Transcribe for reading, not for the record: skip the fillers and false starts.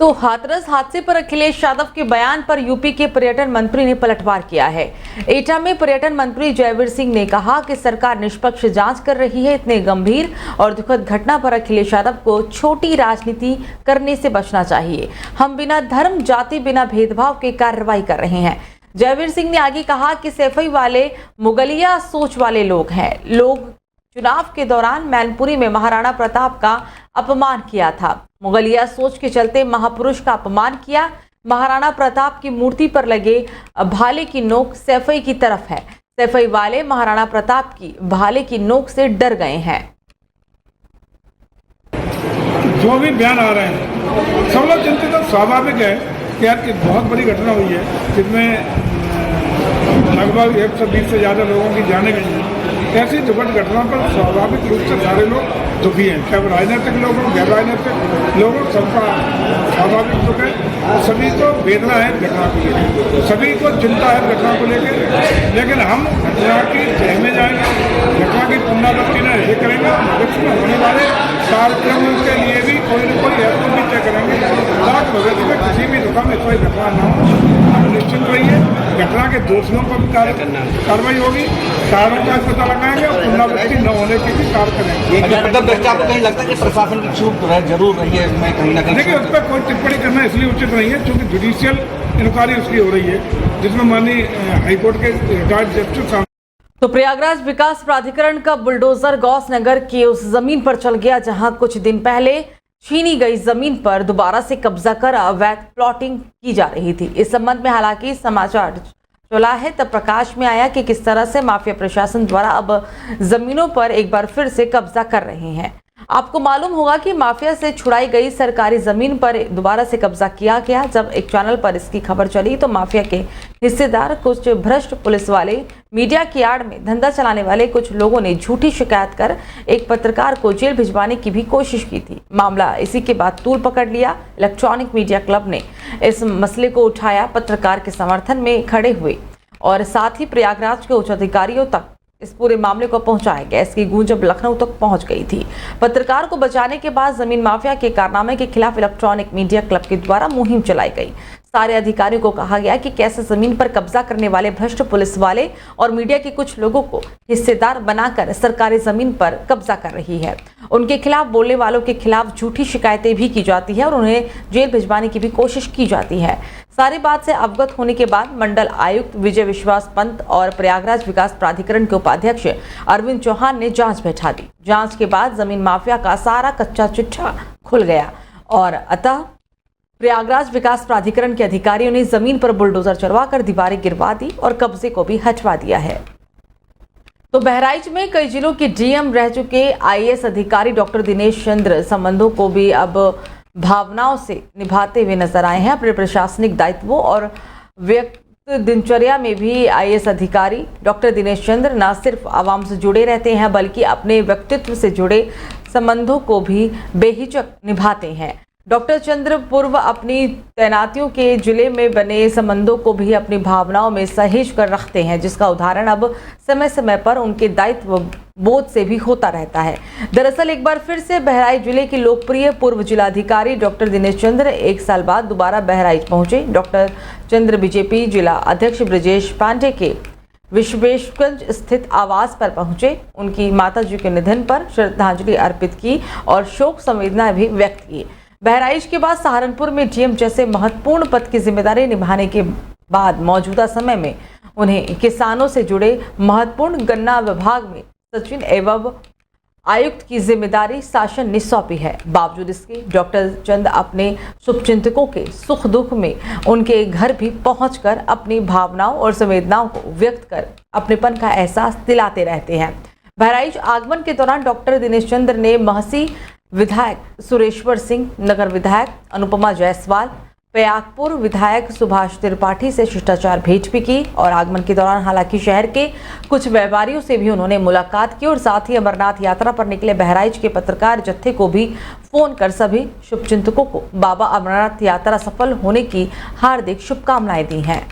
तो हाथरस हादसे पर अखिलेश यादव के बयान पर यूपी के पर्यटन मंत्री ने पलटवार किया है। एटा में पर्यटन मंत्री जयवीर सिंह ने कहा कि सरकार निष्पक्ष जांच कर रही है। इतने गंभीर और दुखद घटना पर अखिलेश यादव को छोटी राजनीति करने से बचना चाहिए। हम बिना धर्म जाति बिना भेदभाव के कार्रवाई कर रहे हैं। जयवीर सिंह ने आगे कहा कि सैफई वाले मुगलिया सोच वाले लोग हैं। लोग चुनाव के दौरान मैनपुरी में महाराणा प्रताप का अपमान किया था। मुगलिया सोच के चलते महापुरुष का अपमान किया। महाराणा प्रताप की मूर्ति पर लगे भाले की नोक सैफई की तरफ है। सैफई वाले महाराणा प्रताप की भाले की नोक से डर गए हैं। जो भी बयान आ रहे हैं सब लोग चिंतित तो स्वाभाविक है कि यार एक बहुत बड़ी घटना हुई है जिसमें लगभग 120 से ज़्यादा लोगों की जाने गई हैं। ऐसी दुखद घटना पर स्वाभाविक रूप से सारे लोग दुखी हैं, चाहे राजनीतिक लोग हो गैर राजनीतिक लोग हो, सबका स्वाभाविक दुख है। सभी को वेदना है घटना को लेकर, सभी को चिंता है घटना को लेकर, लेकिन हम घटना की तह में जाएंगे, घटना की पुनरावृत्ति न ऐसे करेंगे। भविष्य में होने वाले कार्यक्रमों के लिए भी कोई न कोई ऐसा भी तय करेंगे ताकि भविष्य में किसी भी दुखा में कोई घटना न हो। निश्चित रहिए घटना के दोषियों पर भी कार्रवाई होगी, कारणों का पता लगाएंगे और पुनरावृत्ति न होने की भी कार्य करेंगे। आपको कहीं लगता है कि प्रशासन की चूक जरूर रही है इसमें कहीं ना कहीं? देखिए, उस पर कोई टिप्पणी करना इसलिए उचित नहीं है क्योंकि जुडिशियल इंक्वायरी उसकी हो रही है जिसमें माननीय हाईकोर्ट के रिटायर्ड जस्टिस। तो प्रयागराज विकास प्राधिकरण का बुलडोजर गौस नगर की उस जमीन पर चल गया जहां कुछ दिन पहले छीनी गई जमीन पर दोबारा से कब्जा कर अवैध प्लॉटिंग की जा रही थी। इस संबंध में हालांकि समाचार चला है तब प्रकाश में आया कि किस तरह से माफिया प्रशासन द्वारा अब जमीनों पर एक बार फिर से कब्जा कर रहे हैं। आपको मालूम होगा कि माफिया से छुड़ाई गई सरकारी जमीन पर दोबारा से कब्जा किया गया। जब एक चैनल पर इसकी खबर चली तो माफिया के हिस्सेदार कुछ भ्रष्ट पुलिस वाले, मीडिया की आड़ में धंधा चलाने वाले कुछ लोगों ने झूठी शिकायत कर एक पत्रकार को जेल भिजवाने की भी कोशिश की थी। मामला इसी के बाद तूल पकड़ लिया। इलेक्ट्रॉनिक मीडिया क्लब ने इस मसले को उठाया, पत्रकार के समर्थन में खड़े हुए और साथ ही प्रयागराज के उच्च अधिकारियों तक इस पूरे मामले को पहुंचाया गया। इसकी गूंज अब लखनऊ तक पहुंच गई थी। पत्रकार को बचाने के बाद जमीन माफिया के कारनामे के खिलाफ इलेक्ट्रॉनिक मीडिया क्लब के द्वारा मुहिम चलाई गई। सारे अधिकारियों को कहा गया कि कैसे जमीन पर कब्जा करने वाले भ्रष्ट पुलिस वाले और मीडिया के कुछ लोगों को हिस्सेदार बनाकर सरकारी जमीन पर कब्जा कर रही है। उनके खिलाफ बोलने वालों के खिलाफ झूठी शिकायतें भी की जाती है और उन्हें जेल भिजवाने की भी कोशिश की जाती है। सारी बात से अवगत होने के बाद मंडल आयुक्त विजय विश्वास पंत और प्रयागराज विकास प्राधिकरण के उपाध्यक्ष अरविंद चौहान ने जांच बैठा दी। जांच के बाद जमीन माफिया का सारा कच्चा चिट्ठा खुल गया और अतः प्रयागराज विकास प्राधिकरण के अधिकारियों ने जमीन पर बुलडोजर चलवाकर दीवारें गिरवा दी और कब्जे को भी हटवा दिया है। तो बहराइच में कई जिलों के डीएम रह चुके आईएएस अधिकारी डॉक्टर दिनेश चंद्र संबंधों को भी अब भावनाओं से निभाते हुए नजर आए हैं। अपने प्रशासनिक दायित्वों और व्यक्ति दिनचर्या में भी आईएएस अधिकारी डॉक्टर दिनेश चंद्र न सिर्फ आवाम से जुड़े रहते हैं बल्कि अपने व्यक्तित्व से जुड़े संबंधों को भी बेहिचक निभाते हैं। डॉक्टर चंद्र पूर्व अपनी तैनातियों के जिले में बने संबंधों को भी अपनी भावनाओं में सहेज कर रखते हैं, जिसका उदाहरण अब समय समय पर उनके दायित्व बोध से भी होता रहता है। दरअसल एक बार फिर से बहराइच जिले के लोकप्रिय पूर्व जिलाधिकारी डॉक्टर दिनेश चंद्र एक साल बाद दोबारा बहराइच पहुंचे। डॉक्टर चंद्र बीजेपी जिला अध्यक्ष ब्रजेश पांडे के विश्वेशगंज स्थित आवास पर पहुंचे। उनकी माताजी के निधन पर श्रद्धांजलि अर्पित की और शोक संवेदना भी व्यक्त की। बहराइच के बाद सहारनपुर में डीएम जैसे महत्वपूर्ण पद की जिम्मेदारी निभाने के बाद मौजूदा समय में उन्हें किसानों से जुड़े महत्वपूर्ण गन्ना विभाग में सचिव एवं आयुक्त की जिम्मेदारी शासन ने सौंपी है। बावजूद इसके डॉक्टर चंद अपने शुभचिंतकों के सुख दुख में उनके घर भी पहुंचकर अपनी भावनाओं और संवेदनाओं को व्यक्त कर अपनेपन का एहसास दिलाते रहते हैं। बहराइच आगमन के दौरान डॉक्टर दिनेश चंद्र ने महसी विधायक सुरेश्वर सिंह, नगर विधायक अनुपमा जायसवाल, प्रयागपुर विधायक सुभाष त्रिपाठी से शिष्टाचार भेंट भी की और आगमन के दौरान हालांकि शहर के कुछ व्यापारियों से भी उन्होंने मुलाकात की और साथ ही अमरनाथ यात्रा पर निकले बहराइच के पत्रकार जत्थे को भी फोन कर सभी शुभचिंतकों को बाबा अमरनाथ यात्रा सफल होने की हार्दिक शुभकामनाएं दी हैं।